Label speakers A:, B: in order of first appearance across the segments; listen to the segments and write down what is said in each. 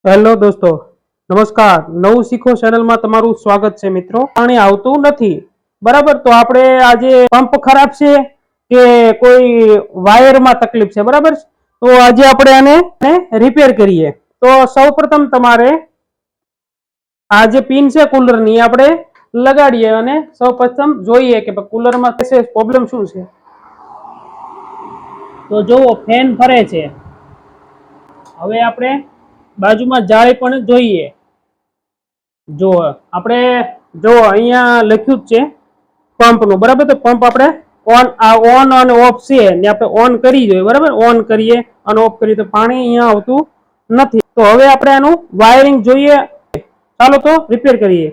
A: Hello દોસ્તો, નમસ્કાર. નવું શીખો ચેનલમાં તમારું સ્વાગત છે મિત્રો. પાણી આવતું નથી, બરાબર? તો આપણે આજે પંપ ખરાબ છે કે કોઈ વાયરમાં તકલીફ છે, બરાબર? તો આજે આપણે આને રિપેર કરીએ. તો સૌપ્રથમ તમારે આ જે પિન છે કુલરની આપણે લગાડીએ અને સૌપ્રથમ જોઈએ કે કુલરમાં પ્રોબ્લેમ શું છે. તો જુઓ, ફેન ફરે છે. હવે આપણે બાજુમાં જાળી પણ જોઈએ. જો આપણે જો અહીંયા લખ્યું જ છે પંપ નું, બરાબર? તો પંપ આપણે ઓન અને ઓફ છે ને આપણે ઓન કરી જોઈએ, બરાબર? ઓન કરીએ અને ઓફ કરીએ તો પાણી અહીંયા આવતું નથી. તો હવે આપણે આનું વાયરિંગ જોઈએ. ચાલો તો રિપેર કરીએ.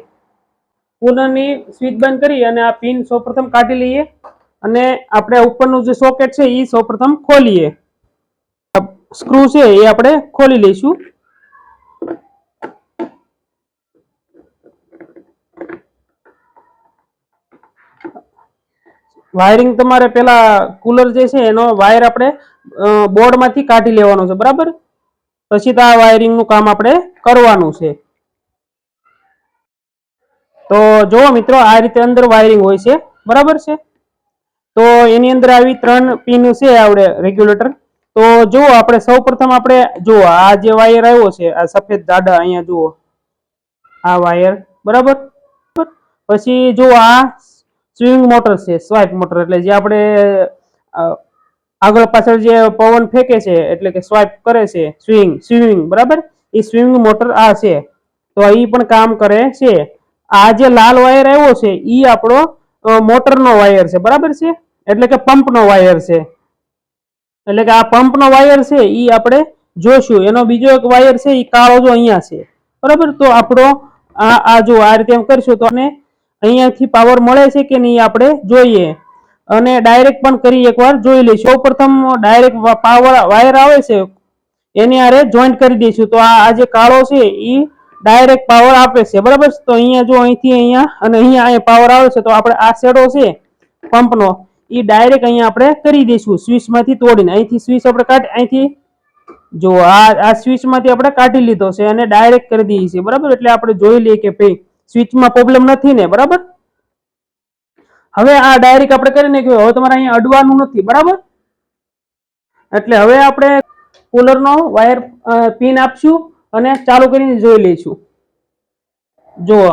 A: કુલરની સ્વિચ બંધ કરી અને આ પિન સૌપ્રથમ કાઢી લઈએ અને આપણે ઉપરનું જે સોકેટ છે એ સૌપ્રથમ ખોલીએ. સ્ક્રૂ છે એ આપણે ખોલી લઈશું. વાયરિંગ તમારે પેલા કુલર જે છે એનો વાયર આપણે બોર્ડમાંથી કાઢી લેવાનો છે, બરાબર? પછી તો આ વાયરિંગનું કામ આપણે કરવાનું છે. તો જો મિત્રો, આ રીતે અંદર વાયરિંગ હોય છે, બરાબર છે? તો એની અંદર આવી 3 પિન છે આવડે રેગ્યુલેટર. તો જુઓ, આપણે સૌપ્રથમ આપણે જુઓ આ જે વાયર આવ્યો છે, આ સફેદ દાડા અહીંયા જુઓ, આ વાયર, બરાબર? પછી જુઓ, આ સ્વિંગ મોટર છે, સ્વાઇપ મોટર, એટલે જે આપણે આગળ પાછળ જે પવન ફેંકે છે એટલે કે સ્વાઇપ કરે છે, સ્વિંગ, બરાબર? એ સ્વિંગ મોટર આ છે. તો એ પણ કામ કરે છે. આ જે લાલ વાયર આવ્યો છે એ આપણો મોટરનો વાયર છે, બરાબર છે? એટલે કે પંપનો વાયર છે. એટલે કે આ પંપનો વાયર છે એ આપણે જોઈશું. એનો બીજો એક વાયર છે એ કાળો જો અહીંયા છે, બરાબર? તો આપણો આ જો આ રીતે એમ કરશું તો અહીંયાથી પાવર મળે છે કે નહીં આપણે જોઈએ અને ડાયરેક્ટ પણ કરી એકવાર જોઈ લઈશું. સૌપ્રથમ ડાયરેક્ટ પાવર વાયર આવે છે એની હારે જોઈન્ટ કરી દઈશું. તો આ જે કાળો છે એ ડાયરેક્ટ પાવર આપે છે, બરાબર? તો અહીંયા જો અહીંથી અહીંયા અને અહીંયા પાવર આવે છે તો આપણે આ શેડો છે પંપનો એ ડાયરેક્ટ અહીંયા આપણે કરી દઈશું સ્વિચમાંથી તોડીને. અહીંથી સ્વિચ આપણે અહીંથી જો આ સ્વિચમાંથી આપણે કાઢી લીધો છે અને ડાયરેક્ટ કરી દઈએ છીએ, બરાબર? એટલે આપણે જોઈ લઈએ કે ભાઈ સ્વિચમાં પ્રોબ્લેમ નથી ને, બરાબર? હવે આ ડાયરેક્ટ આપણે કરી નાખ્યું. હવે તમારે અહીંયા અડવાનું નથી, બરાબર? એટલે હવે આપણે કુલરનો વાયર પિન આપશું અને ચાલુ કરીને જોઈ લઈશું. જુઓ,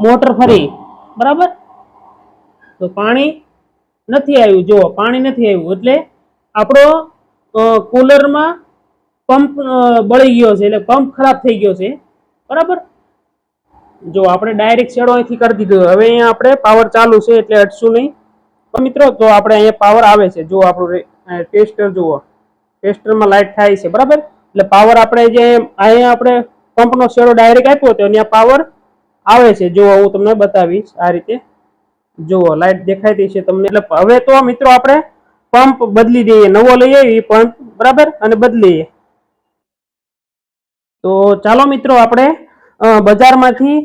A: મોટર ફરી, બરાબર? તો પાણી નથી આવ્યું. જુઓ, પાણી નથી આવ્યું એટલે આપણો કુલરમાં પંપ બળી ગયો છે, એટલે પંપ ખરાબ થઈ ગયો છે, બરાબર? જો આપણે ડાયરેક્ટ શેડો અહીંથી કરી દીધો. હવે અહીંયા આપણે પાવર ચાલુ છે એટલે અટશું નહીં મિત્રો. તો આપણે અહીંયા પાવર આવે છે. જો આપણું ટેસ્ટર જુઓ, ટેસ્ટરમાં લાઇટ થાય છે, બરાબર? એટલે પાવર આપણે જે અહીંયા આપણે પંપનો શેડો ડાયરેક્ટ આપ્યો હતો ત્યાં પાવર આવે છે. જો હું તમને બતાવીશ આ રીતે. જુઓ, લાઇટ દેખાતી છે તમને. એટલે હવે તો મિત્રો આપણે પંપ બદલી દઈએ, નવો લઈ આવી પંપ, બરાબર? અને બદલીએ. તો ચાલો મિત્રો, આપણે બજારમાંથી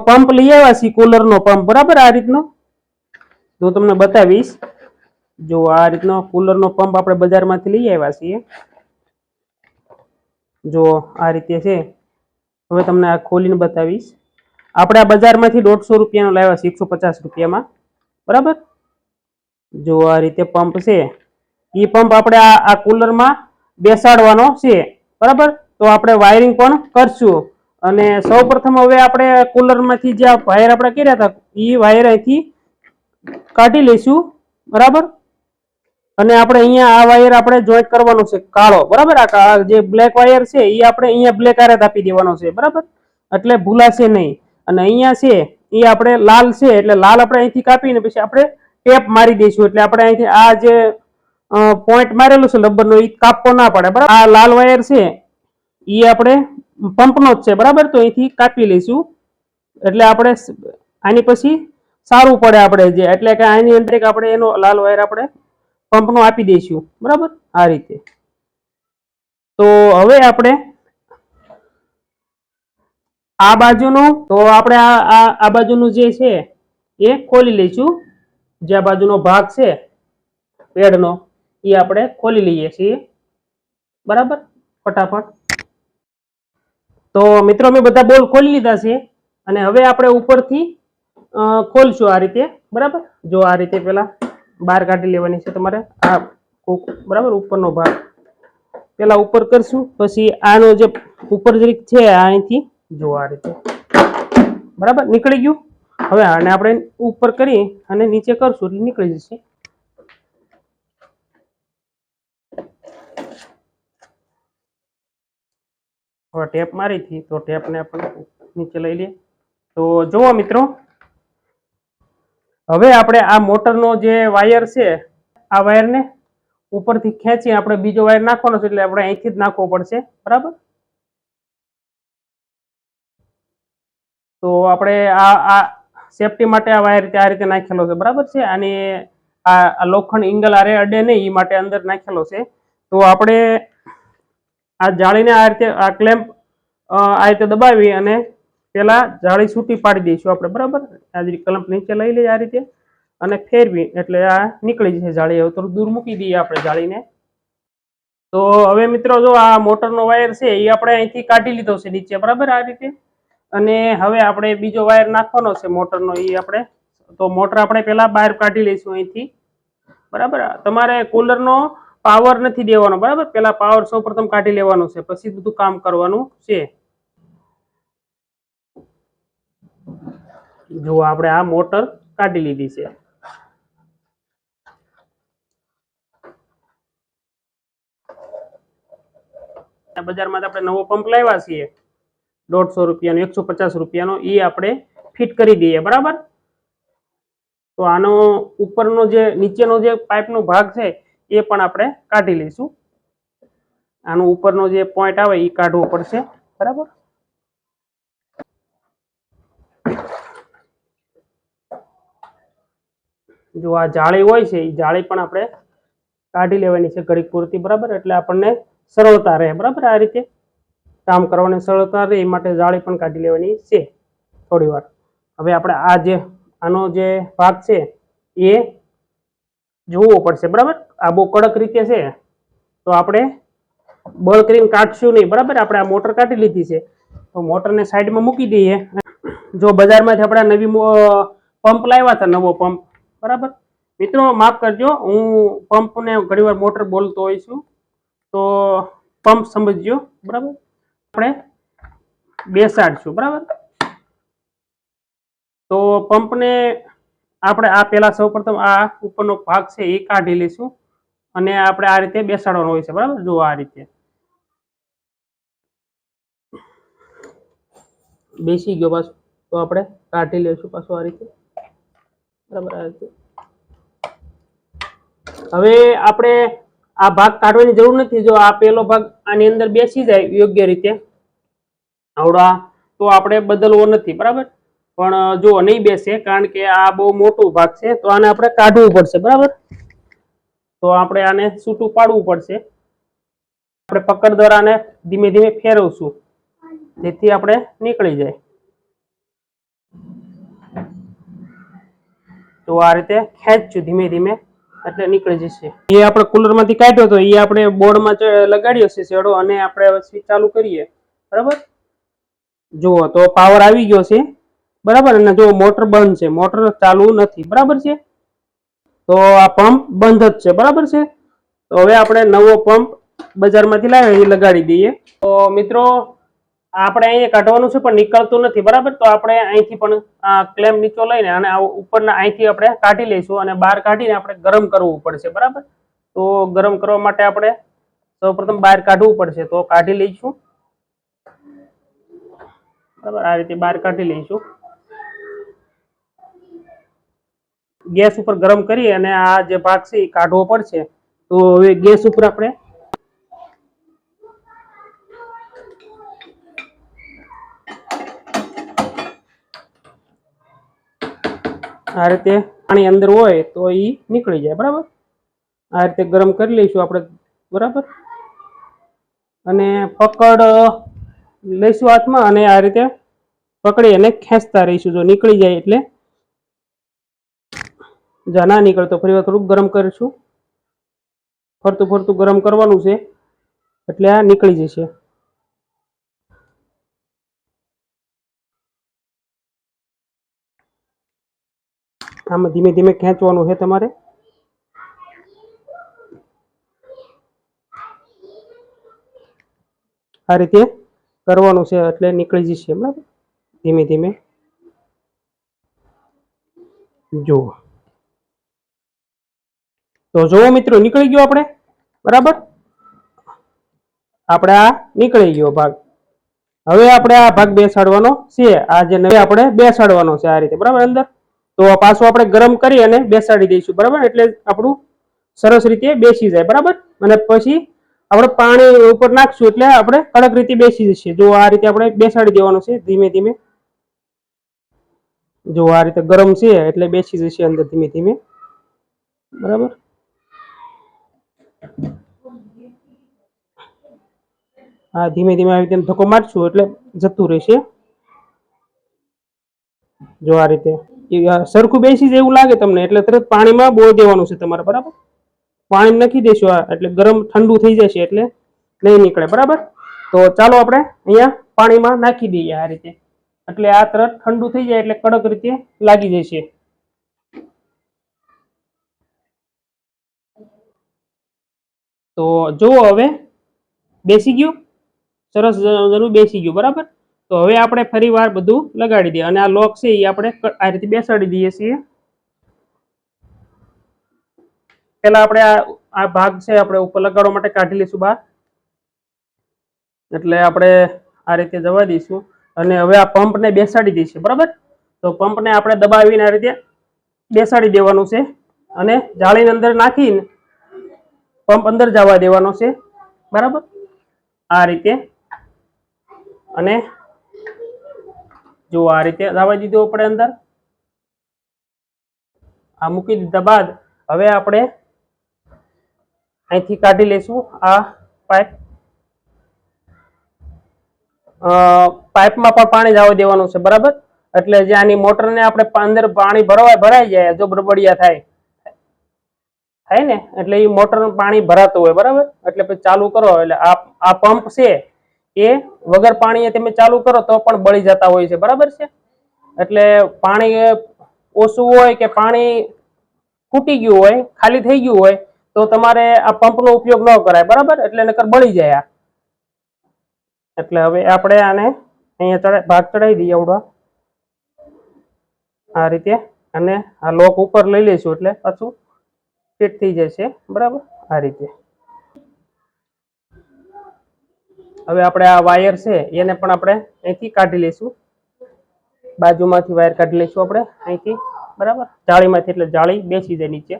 A: પંપ લઈ આવ્યા છીએ, કુલરનો પંપ, બરાબર? આ રીતનો હું તમને બતાવીશ. જો આ રીતનો કુલરનો પંપ આપણે બજારમાંથી લઈ આવ્યા છીએ. જો આ રીતે છે. હવે તમને આ ખોલીને બતાવીશ. આપણે આ બજારમાંથી 150 રૂપિયાનો લાવ્યા છે, 150 રૂપિયામાં, બરાબર? જો આ રીતે પંપ છે. એ પંપ આપણે આ કુલરમાં બેસાડવાનો છે, બરાબર? તો આપણે વાયરિંગ પણ કરશું અને સૌપ્રથમ હવે આપણે કુલરમાંથી જે વાયર આપણે કર્યા હતા એ વાયર અહીંથી કાઢી લઈશું, બરાબર? અને આપણે અહીંયા આ વાયર આપણે જોઈન્ટ કરવાનો છે કાળો, બરાબર? આ જે બ્લેક વાયર છે એ આપણે અહીંયા બ્લેક આરે આપી દેવાનો છે, બરાબર? એટલે ભૂલાશે નહીં. અને અહીંયા છે એ આપણે લાલ છે એટલે લાલ આપણે અહીંથી કાપીને પછી આપણે ટેપ મારી દઈશું. એટલે આપણે અહીંથી આ જે પોઈન્ટ મારેલું છે રબરનો એ કાપવો ના પડે, બરાબર? આ લાલ વાયર છે એ આપણે પંપનો જ છે, બરાબર? તો અહીંથી કાપી લઈશું એટલે આપણે આની પછી સારું પડે આપણે જે, એટલે કે આની અંદર આપણે એનો લાલ વાયર આપણે પંપનો આપી દઈશું, બરાબર? આ રીતે. તો હવે આપણે આ બાજુનું, તો આપણે આ બાજુનું જે છે એ ખોલી લઈશું. જે આ બાજુનો ભાગ છે પેડનો એ આપણે ખોલી લઈએ છીએ, બરાબર? ફટાફટ. તો મિત્રો મેં બધા બોલ ખોલી લીધા છે અને હવે આપણે ઉપરથી ખોલશું આ રીતે, બરાબર. જો આ રીતે પેલા બહાર કાઢી લેવાની છે તમારે આ બરાબર, ઉપરનો ભાગ પેલા ઉપર કરશું, પછી આનો જે ઉપર જરીક છે અહીંથી જો આ રીતે બરાબર નીકળી ગયું. હવે આને આપણે ઉપર કરી અને નીચે કરશું એટલે નીકળી જશે. હવે ટેપ મારી હતી તો ટેપને આપણે નીચે લઈ લઈએ. તો જુઓ મિત્રો, હવે આપણે આ મોટરનો જે વાયર છે આ વાયરને ઉપરથી ખેંચી આપણે બીજો વાયર નાખવાનો છે એટલે આપણે અહીંથી જ નાખવો પડશે, બરાબર. તો આપણે આ સેફટી માટે આ વાયર આ રીતે નાખેલો છે, બરાબર છે. અને આ લોખંડ ઇંગલ આરે અડે નહીં એ માટે અંદર નાખેલો છે. તો આપણે આ જાળીને આ રીતે આ ક્લેમ્પ આ રીતે દબાવી અને પેલા જાળી છૂટી પાડી દઈશું આપણે, બરાબર. આ જે ક્લેમ્પ નીચે લઈ લઈએ આ રીતે અને ફેરવી એટલે આ નીકળી જશે જાળી. હવે થોડું દૂર મૂકી દઈએ આપણે જાળીને. તો હવે મિત્રો જો આ મોટરનો વાયર છે એ આપણે અહીંથી કાઢી લીધો છે નીચે, બરાબર આ રીતે. અને હવે આપણે બીજો વાયર નાખવાનો છે મોટરનો, એ આપણે તો મોટર આપણે પેલા બહાર કાઢી લઈશું અહીંથી, બરાબર. તમારે કુલરનો પાવર નથી દેવાનો, બરાબર. પેલા પાવર સૌપ્રથમ કાઢી લેવાનો છે, પછી બધું કામ કરવાનું છે. જો આપણે આ મોટર કાઢી લીધી છે. બજારમાં આપણે નવો પંપ લાવ્યા છીએ 150 રૂપિયાનો, 150 રૂપિયાનો, એ આપણે ફિટ કરી દઈએ, બરાબર. તો આનો ઉપરનો જે નીચેનો જે પાઇપનો ભાગ છે એ પણ આપણે કાઢી લઈશું. આનો ઉપરનો જે પોઈન્ટ આવે એ કાઢવો પડશે, બરાબર. જો આ જાળી હોય છે એ જાળી પણ આપણે કાઢી લેવાની છે ઘડીક પૂરતી, બરાબર. એટલે આપણને સરળતા રહે, બરાબર. આ રીતે કામ કરવાની સરળતા રહે એ માટે જાળી પણ કાઢી લેવાની છે થોડી વાર. હવે આપણે આ જે આનો જે ભાગ છે એ જોવો પડશે, બરાબર. આ બહુ કડક રીતે છે તો આપણે બળ કરીને કાઢશું નહીં, બરાબર. આપણે આ મોટર કાઢી લીધી છે તો મોટરને સાઈડમાં મૂકી દઈએ. જો બજારમાંથી આપણે નવી પંપ લાવ્યા હતા, નવો પંપ, બરાબર. મિત્રો માફ કરજો, હું પંપને ઘણી વાર મોટર બોલતો હોય છું તો પંપ સમજજો, બરાબર. આપણે બેસાડશું, બરાબર. તો પંપને આપણે આ પેલા સૌપ્રથમ આ ઉપરનો ભાગ છે એ કાઢી લઈશું અને આપણે આ રીતે બેસાડવાનો હોય છે, બરાબર. જો આ રીતે બેસી ગયો પાછું તો આપણે કાઢી લઈશું પાછું આ રીતે, બરાબર. આ રીતે હવે આપણે આ ભાગ કાઢવાની જરૂર નથી. જો આ પેલો ભાગ આની અંદર બેસી જાય યોગ્ય રીતે આવડા તો આપણે બદલવો નથી, બરાબર. પણ જો નહીં બેસે કારણ કે આ બહુ મોટો ભાગ છે તો આને આપણે કાઢવું પડશે, બરાબર. તો આપણે આને છૂટું પાડવું પડશે. આપણે પકડ દ્વારા આને ધીમે ધીમે ફેરવશું જેથી આપણે નીકળી જાય. તો આ રીતે ખેંચશું ધીમે ધીમે એટલે નીકળી જશે. એ આપણે કુલરમાંથી કાઢ્યો તો એ આપણે બોર્ડમાં લગાડ્યો છે શેડો અને આપણે સ્વિચ ચાલુ કરીએ, બરાબર. જુઓ તો પાવર આવી ગયો છે, બરાબર. અને જો મોટર બંધ છે, મોટર ચાલુ નથી, બરાબર છે. તો આ પંપ બંધ જ છે, બરાબર છે. તો હવે આપણે નવો પંપ બજારમાંથી લાવી એ લગાડી દઈએ. તો મિત્રો આપણે અહીંયા કાઢવાનું છે પણ નીકળતું નથી, બરાબર. તો આપણે અહીંથી પણ આ ક્લેમ નીચો લઈને અને ઉપરના અહીંથી આપણે કાઢી લઈશું અને બહાર કાઢીને આપણે ગરમ કરવું પડશે, બરાબર. તો ગરમ કરવા માટે આપણે સૌપ્રથમ બહાર કાઢવું પડશે તો કાઢી લઈશું, બરાબર. આ રીતે બહાર કાઢી લઈશું. ગેસ ઉપર ગરમ કરી અને આ જે ભાગ છે એ કાઢવો પડશે. તો હવે ગેસ ઉપર આપણે આ રીતે પાણી અંદર હોય તો એ નીકળી જાય, બરાબર. આ રીતે ગરમ કરી લઈશું આપણે, બરાબર. અને પકડ લઈશું હાથમાં અને આ રીતે પકડી અને ખેંચતા રહીશું. જો નીકળી જાય એટલે જો ના નીકળે તો ફરી વાર થોડુંક ગરમ કરીશું. ફરતું ફરતું ગરમ કરવાનું છે એટલે આ નીકળી જશે. આમાં ધીમે ધીમે ખેંચવાનું છે તમારે. આ રીતે કરવાનું છે એટલે નીકળી જશે, બરાબર. ધીમે ધીમે જુઓ. તો જુઓ મિત્રો, નીકળી ગયો આપણે, બરાબર. આપણે આ નીકળી ગયો ભાગ. હવે આપણે આ ભાગ બેસાડવાનો છે. આ જે આપણે બેસાડવાનો છે આ રીતે, બરાબર. અંદર તો પાછું આપણે ગરમ કરી અને બેસાડી દઈશું, બરાબર. એટલે આપણું સરસ રીતે બેસી જાય, બરાબર. અને પછી આપણે પાણી ઉપર નાખશું એટલે આપણે કડક રીતે બેસી જશે. જો આ રીતે આપણે બેસાડી દેવાનું છે ધીમે ધીમે. જો આ રીતે ગરમ છે એટલે બેસી જશે અંદર ધીમે ધીમે, બરાબર. હા, ધીમે ધીમે આવી રીતે ધક્કો મારશું એટલે જતું રહેશે. જો આ રીતે સરખું બેસી જાય એવું લાગે તમને એટલે તરત પાણીમાં બોળી દેવાનું છે તમારે, બરાબર. પાણી નાખી દેશું એટલે ગરમ ઠંડુ થઈ જશે એટલે નહીં નીકળે, બરાબર. તો ચાલો આપણે અહીંયા પાણીમાં નાખી દઈએ આ રીતે. એટલે આ તરત ઠંડુ થઈ જાય એટલે કડક રીતે લાગી જશે. તો જુઓ હવે બેસી ગયું, સરસ બેસી ગયું, બરાબર. તો હવે આપણે ફરી વાર બધું લગાડી દઈએ અને આ લોક છે એ આપણે આ રીતે બેસાડી દઈએ છીએ. પેલા આપણે આ ભાગ છે આપણે ઉપર લગાડવા માટે કાઢી લઈશું બહાર. એટલે આપણે આ રીતે જવા દઈશું અને હવે આ પંપને બેસાડી દઈશું, બરાબર. તો પંપને આપણે દબાવીને આ રીતે બેસાડી દેવાનું છે અને જાળીની અંદર નાખીને પંપ અંદર જવા દેવાનો છે, બરાબર. આ રીતે અને જો આ રીતે જવા દીધું આપણે અંદર. આ મૂકી દીધા બાદ હવે આપણે અહીંથી કાઢી લઈશું આ પાઇપ. પાઇપમાં પણ પાણી જવા દેવાનું છે, બરાબર. એટલે જે આની મોટરને આપણે અંદર પાણી ભરાઈ જાય, જો બરબડિયા થાય ને એટલે એ મોટર પાણી ભરાતું હોય, બરાબર. એટલે પછી ચાલુ કરો એટલે આ પંપ છે એ વગર પાણીએ તમે ચાલુ કરો તો પણ બળી જતા હોય છે, બરાબર છે. એટલે પાણી ઓછું હોય કે પાણી ખૂટી ગયું હોય, ખાલી થઈ ગયું હોય તો તમારે આ પંપનો ઉપયોગ ન કરાય, બરાબર. એટલે નકર બળી જાય. એટલે હવે આપણે આને અહીંયા ભાગ ચડાવી દઈએ આવડો આ રીતે અને આ લોક ઉપર લઈ લઈશું એટલે પાછું ફિટ થઈ જશે, બરાબર. આ રીતે હવે આપણે આ વાયર છે એને પણ આપણે અહીંથી કાઢી લઈશું. બાજુમાંથી વાયર કાઢી લઈશું આપણે અહીંથી, બરાબર. જાળીમાંથી એટલે જાળી બેસી જાય નીચે.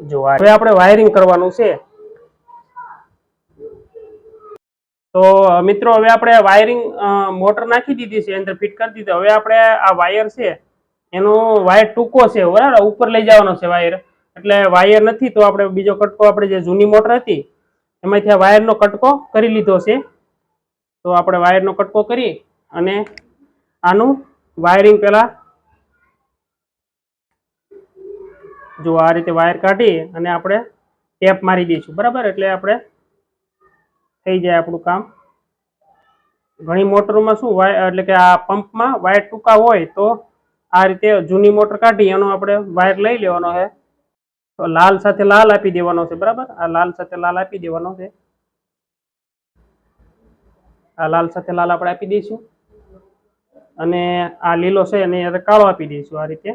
A: જો હવે આપણે વાયરિંગ કરવાનું છે. તો મિત્રો હવે આપણે વાયરિંગ મોટર નાખી દીધી છે, અંદર ફિટ કરી દીધી. હવે આપણે આ વાયર છે એનો વાયર ટૂંકો છે, બરાબર. ઉપર લઈ જવાનો છે વાયર. એટલે વાયર નથી તો આપણે બીજો કટકો, આપણે જે જૂની મોટર હતી એમાંથી આ વાયરનો કટકો કરી લીધો છે. તો આપણે વાયરનો કટકો કરી અને આનું વાયરિંગ પેલા જો આ રીતે વાયર કાઢી અને આપણે ટેપ મારી દઈશું, બરાબર. એટલે આપણે થઈ જાય આપણું કામ. ઘણી મોટરોમાં શું વાયર એટલે કે આ પંપમાં વાયર ટૂંકા હોય તો આ રીતે જૂની મોટર કાઢી એનો આપણે વાયર લઈ લેવાનો છે. તો લાલ સાથે લાલ આપી દેવાનો છે, બરાબર. આ લાલ સાથે લાલ આપી દેવાનો છે. આ લાલ સાથે લાલ આપણે આપી દઈશું અને આ લીલો છે એને કાળો આપી દઈશું આ રીતે.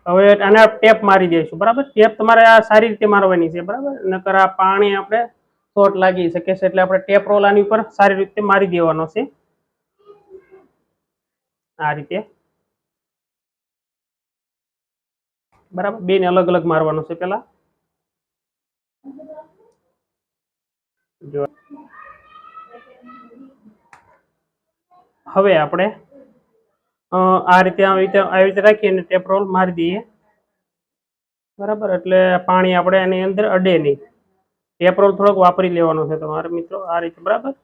A: હવે આને ટેપ મારી દઈશું, બરાબર. ટેપ તમારે આ સારી રીતે મારવાની છે, બરાબર. નકર આ પાણી આપણે શોર્ટ લાગી શકે છે. એટલે આપણે ટેપ રોલ આની ઉપર સારી રીતે મારી દેવાનો છે આ રીતે, બરાબર. બેને અલગ અલગ મારવાનું છે પેલા. જો હવે આપણે આ રીતે આવી રીતે રાખી અને ટેપ રોલ મારી દઈએ, બરાબર. એટલે પાણી આપણે એની અંદર અડે નહીં. ટેપ રોલ થોડોક વાપરી લેવાનો છે તમારે મિત્રો આ રીતે, બરાબર.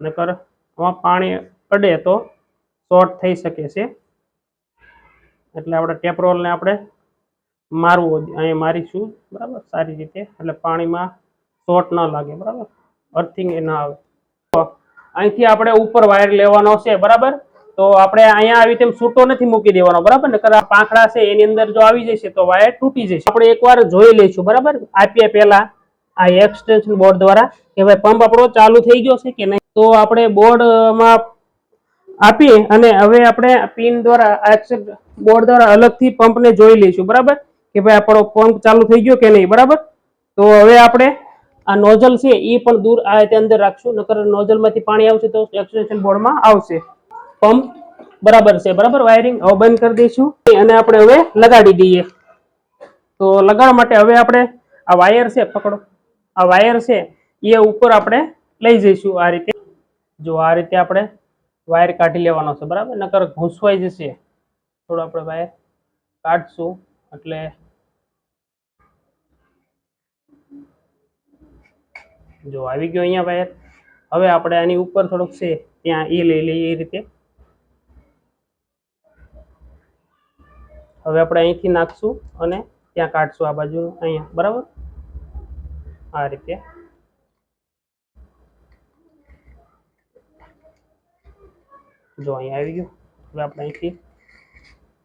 A: નકર પાણી અડે તો શોર્ટ થઈ શકે છે. એટલે આપણે ટેપ રોલને આપણે મારવું, અહીંયા મારીશું બરાબર સારી રીતે, એટલે પાણીમાં શોર્ટ ન લાગે બરાબર, અર્થિંગ એ ના આવે. અહીંથી આપણે ઉપર વાયર લેવાનો છે બરાબર. તો આપણે અહીંયા આવી તેમ છૂટો નથી મૂકી દેવાનો બરાબર, નકર આ પાંખડા છે એની અંદર જો આવી જશે તો વાયર તૂટી જશે. આપણે એકવાર જોઈ લઈશું બરાબર આપ્યા પહેલા આ એક્સટેન્શન બોર્ડ દ્વારા કે ભાઈ પંપ આપણો ચાલુ થઈ ગયો છે કે નહીં. તો આપણે બોર્ડમાં આપીએ અને હવે આપણે પિન દ્વારા એક્સેસ બોર્ડ દ્વારા અલગથી પંપને જોઈ લઈશું બરાબર કે ભાઈ આપણો પંપ ચાલુ થઈ ગયો કે નહીં બરાબર. તો હવે આપણે આ નોઝલ છે એ પણ દૂર આ રીતે અંદર રાખશું, નકર નોઝલમાંથી પાણી આવશે તો એક્સટેન્શન બોર્ડમાં આવશે. પંપ બરાબર છે બરાબર, વાયરિંગ હવે બંધ કરી દઈશું અને આપણે હવે લગાડી દઈએ. તો લગાડવા માટે હવે આપણે આ વાયર છે પકડો, આ વાયર છે એ ઉપર આપણે લઈ જઈશું આ રીતે. જો આ રીતે આપણે વાયર કાઢી લેવાનો છે બરાબર, નકર ઘૂંસવાઈ જશે. થોડું આપણે વાયર કાઢશું એટલે જો આવી ગયો અહીંયા વાયર. હવે આપણે આની ઉપર થોડુંક છે ત્યાં એ લઈ લઈએ એ રીતે. હવે આપણે અહીંથી નાખશું અને ત્યાં કાઢશું આ બાજુ અહીંયા બરાબર આ રીતે. જો અહીંયા આવી ગયું. હવે આપણે અહીંથી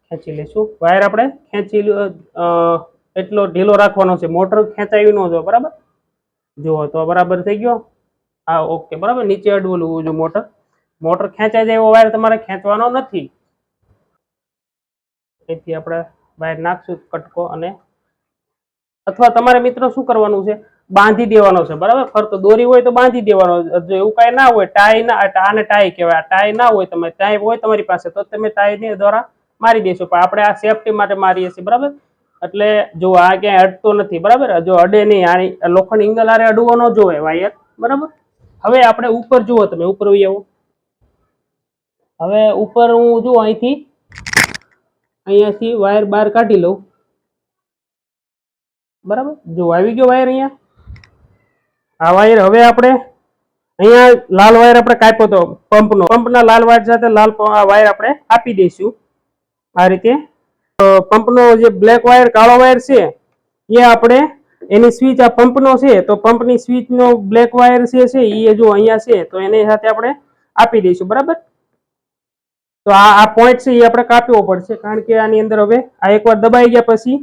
A: ખેંચી લઈશું વાયર. આપણે ખેંચી એટલો ઢીલો રાખવાનો છે, મોટર ખેંચાવી ન જો બરાબર. જુઓ તો બરાબર થઈ ગયો. હા ઓકે બરાબર, નીચે અડવું જો મોટર ખેંચાઈ જાય એવો વાયર તમારે ખેંચવાનો નથી. અહીંથી આપણે વાયર નાખશું કટકો, અને અથવા તમારે મિત્રો શું કરવાનું છે બાંધી દેવાનો છે બરાબર. ફરતો દોરી હોય તો બાંધી દેવાનો, જો એવું કાંઈ ના હોય ટાઈ ના, આને ટાઈ કહેવાય, ટાઈ ના હોય તમે ટાઈ હોય તમારી પાસે તો તમે ટાઈ દ્વારા મારી દેશો, પણ આપણે આ સેફટી માટે મારીએ છીએ બરાબર. એટલે જો આ ક્યાંય અડતો નથી બરાબર, જો અડે નહીં, આ લોખંડ એંગલ આરે અડવો ન જોવે વાયર બરાબર. હવે આપણે ઉપર જુઓ, તમે ઉપર આવો. હવે ઉપર હું જુઓ અહીંયાથી વાયર બહાર કાઢી લઉં બરાબર. જો આવી ગયો વાયર અહીંયા. આ વાયર હવે આપણે અહીંયા લાલ વાયર આપણે કાપ્યો હતો પંપના લાલ વાયર સાથે લાલ વાયર આપણે આપી દઈશું આ રીતે. પંપનો જે બ્લેક વાયર કાળો વાયર છે એ આપણે એની સ્વિચ આ પંપનો છે તો પંપની સ્વિચનો બ્લેક વાયર છે એ જો અહીંયા છે તો એની સાથે આપણે આપી દઈશું બરાબર. તો આ પોઈન્ટ છે એ આપણે કાપવો પડશે, કારણ કે આની અંદર હવે આ એકવાર દબાઈ ગયા પછી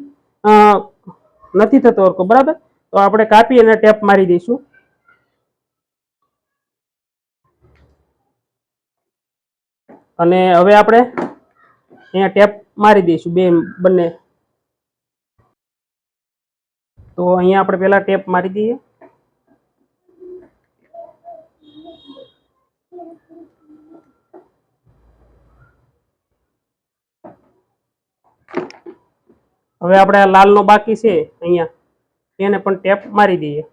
A: નથી થતો હરખો બરાબર. તો આપણે કાપી અને ટેપ મારી દઈશું. અને હવે આપણે અહીંયા ટેપ મારી દઈશું બંને. તો અહીંયા આપણે પહેલા ટેપ મારી દઈએ. હવે આપણે આ લાલનો બાકી છે અહીંયા એને પણ ટેપ મારી દઈએ.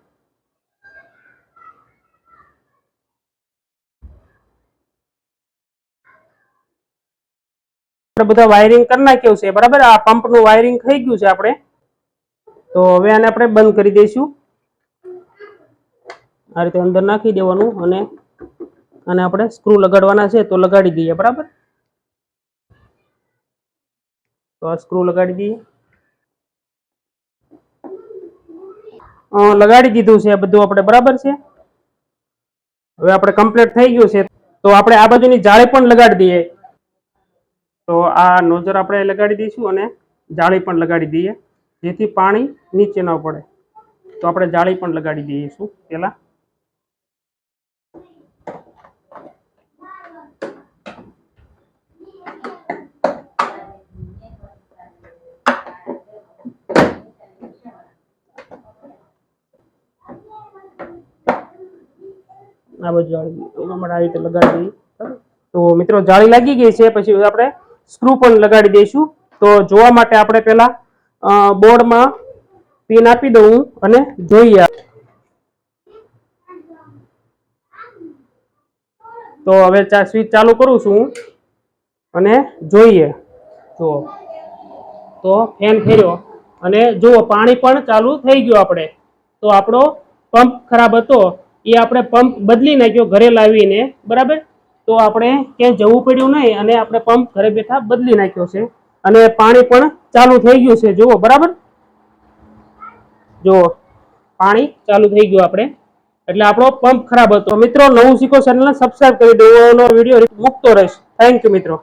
A: બધા વાયરિંગ કરી નાખ્યું છે બરાબર. આ પંપનું વાયરિંગ થઈ ગયું છે આપણે. તો હવે આને આપણે બંધ કરી દઈશું. આ રીતે અંદર નાખી દેવાનું અને આને આપણે સ્ક્રૂ લગાડવાના છે તો લગાડી દઈએ બરાબર. તો આ સ્ક્રૂ લગાડી દઈએ. લગાડી દીધું છે બધું આપણે બરાબર છે. હવે આપણે કમ્પ્લીટ થઈ ગયું છે. તો આપણે આ બાજુની જાળી પણ લગાડી દઈએ. તો આ નોઝર આપણે લગાડી દઈશું અને જાળી પણ લગાડી દઈએ જેથી પાણી નીચે ન પડે. તો આપણે જાળી પણ લગાડી દઈશું પહેલા. આ બાજુ જાળી આ રીતે લગાડી દઈએ. તો મિત્રો જાળી લાગી ગઈ છે, પછી આપણે સ્ક્રૂ પણ લગાડી દઈશું. તો જોવા માટે આપણે પહેલા બોર્ડમાં પિન આપી દઉં અને જોઈએ. તો હવે સ્વિચ ચાલુ કરું છું અને જોઈએ. જુઓ તો ફેન ફેર્યો અને જુઓ પાણી પણ ચાલુ થઈ ગયું આપણે. તો આપણો પંપ ખરાબ હતો એ આપણે પંપ બદલી નાખ્યો ઘરે લાવીને બરાબર. તો આપણે ક્યાંય જવું પડ્યું નહીં અને આપણે પંપ ઘરે બેઠા બદલી નાખ્યો છે અને પાણી પણ ચાલુ થઈ ગયું છે જુઓ બરાબર જુઓ પાણી ચાલુ થઈ ગયું આપણે એટલે આપણો પંપ ખરાબ હતો મિત્રો નવું શીખો ચેનલને સબસ્ક્રાઇબ કરી દેવાનો વિડીયો મૂકતો રહીશ થેન્ક યુ મિત્રો